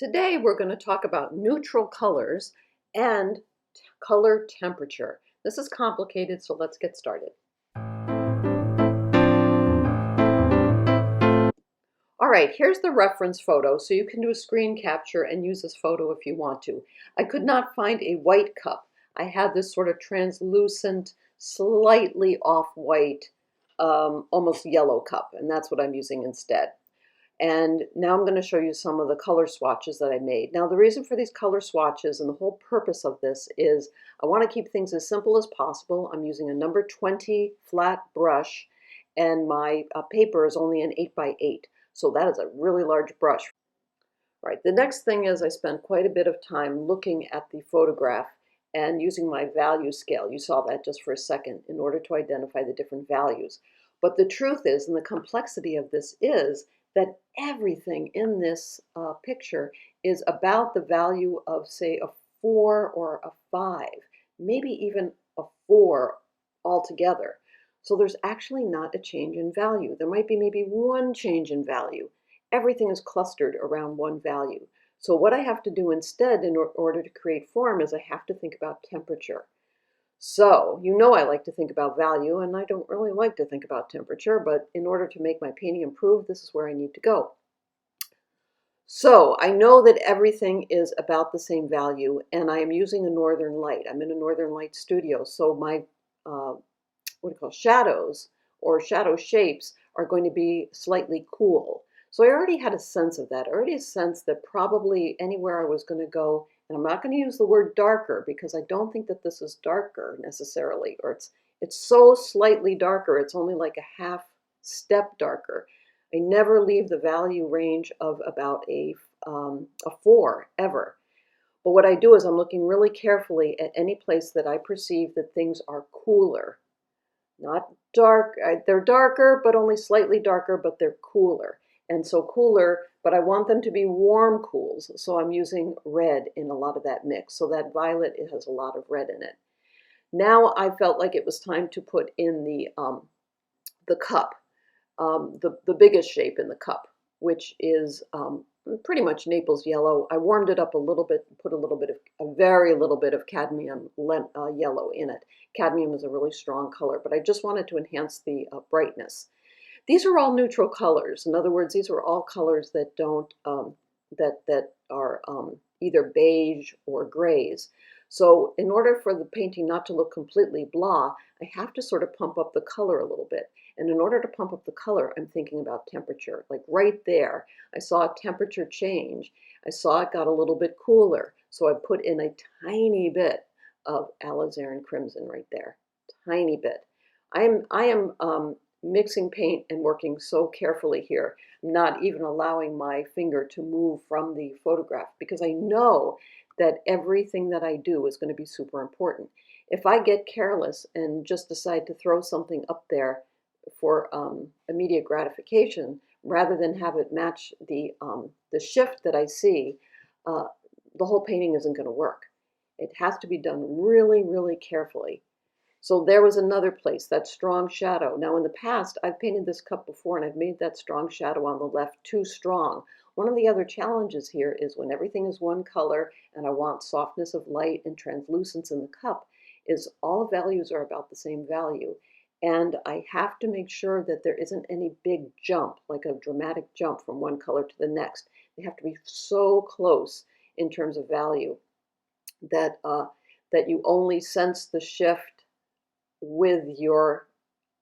Today we're going to talk about neutral colors and color temperature. This is complicated, so let's get started. All right, here's the reference photo, so you can do a screen capture and use this photo if you want to. I could not find a white cup. I had this sort of translucent, slightly off-white, almost yellow cup, and that's what I'm using instead. And now I'm going to show you some of the color swatches that I made. Now the reason for these color swatches and the whole purpose of this is I want to keep things as simple as possible. I'm using a number 20 flat brush and my paper is only an 8x8. So that is a really large brush. All right, the next thing is I spent quite a bit of time looking at the photograph and using my value scale. You saw that just for a second in order to identify the different values. But the truth is, and the complexity of this is, that everything in this picture is about the value of, say, a 4 or a 5, maybe even a 4 altogether. So there's actually not a change in value. There might be maybe one change in value. Everything is clustered around one value. So what I have to do instead in order to create form is I have to think about temperature. So, you know I like to think about value, and I don't really like to think about temperature, but in order to make my painting improve, this is where I need to go. So, I know that everything is about the same value, and I am using a northern light. I'm in a northern light studio, so my, shadows or shadow shapes are going to be slightly cool. So I already had a sense of that. I already sensed that probably anywhere I was going to go, and I'm not going to use the word darker because I don't think that this is darker necessarily, or it's so slightly darker, it's only like a half step darker. I never leave the value range of about a 4 ever. But what I do is I'm looking really carefully at any place that I perceive that things are cooler. Not dark, they're darker, but only slightly darker, but they're cooler. And so cooler, but I want them to be warm cools. So I'm using red in a lot of that mix. So that violet, it has a lot of red in it. Now I felt like it was time to put in the cup, the biggest shape in the cup, which is pretty much Naples yellow. I warmed it up a little bit, put a very little bit of cadmium yellow in it. Cadmium is a really strong color, but I just wanted to enhance the brightness. These are all neutral colors. In other words, these are all colors that don't that are either beige or grays. So in order for the painting not to look completely blah, I have to sort of pump up the color a little bit. And in order to pump up the color, I'm thinking about temperature. Like right there, I saw a temperature change. I saw it got a little bit cooler. So I put in a tiny bit of alizarin crimson right there. Tiny bit. I am mixing paint and working so carefully here, not even allowing my finger to move from the photograph because I know that everything that I do is going to be super important. If I get careless and just decide to throw something up there for immediate gratification, rather than have it match the shift that I see, the whole painting isn't going to work. It has to be done really, really carefully. So there was another place, that strong shadow. Now in the past, I've painted this cup before and I've made that strong shadow on the left too strong. One of the other challenges here is when everything is one color and I want softness of light and translucence in the cup, is all values are about the same value. And I have to make sure that there isn't any big jump, like a dramatic jump from one color to the next. They have to be so close in terms of value that, that you only sense the shift with your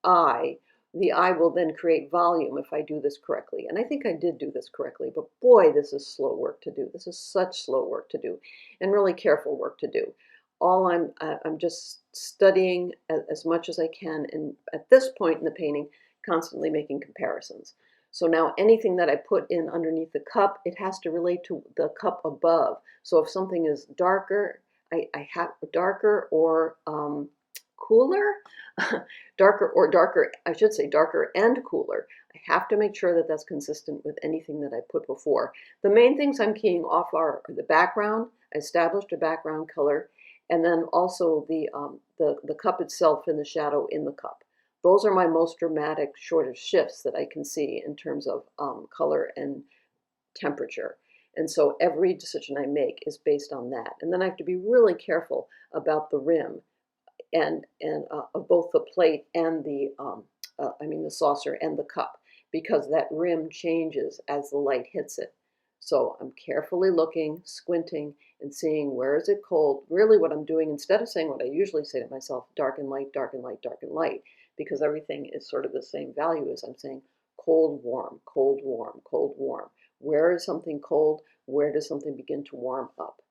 eye. The eye will then create volume if I do this correctly. And I think I did do this correctly, but boy, this is slow work to do. This is such slow work to do and really careful work to do. All I'm just studying as much as I can, and at this point in the painting, constantly making comparisons. So now anything that I put in underneath the cup, it has to relate to the cup above. So if something is darker, I have darker or cooler, darker, I should say darker and cooler. I have to make sure that that's consistent with anything that I put before. The main things I'm keying off are the background. I established a background color, and then also the cup itself and the shadow in the cup. Those are my most dramatic short of shifts that I can see in terms of color and temperature. And so every decision I make is based on that. And then I have to be really careful about the rim and of both the plate and the saucer and the cup, because that rim changes as the light hits it. So I'm carefully looking, squinting, and seeing where is it cold. Really what I'm doing, instead of saying what I usually say to myself, dark and light, dark and light, dark and light, because everything is sort of the same value, as I'm saying cold, warm, cold, warm, cold, warm. Where is something cold? Where does something begin to warm up?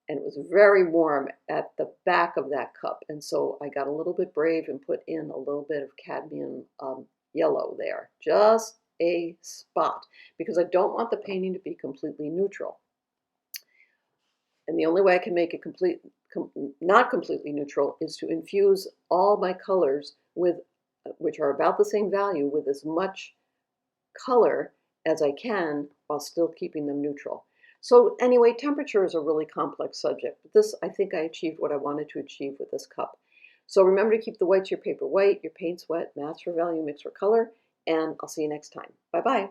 And it was very warm at the back of that cup. And so I got a little bit brave and put in a little bit of cadmium yellow there, just a spot, because I don't want the painting to be completely neutral. And the only way I can make it not completely neutral is to infuse all my colors with, which are about the same value, with as much color as I can while still keeping them neutral. So anyway, temperature is a really complex subject, but this, I think I achieved what I wanted to achieve with this cup. So remember to keep the whites of your paper white, your paints wet, maths for value, mix for color, and I'll see you next time. Bye-bye.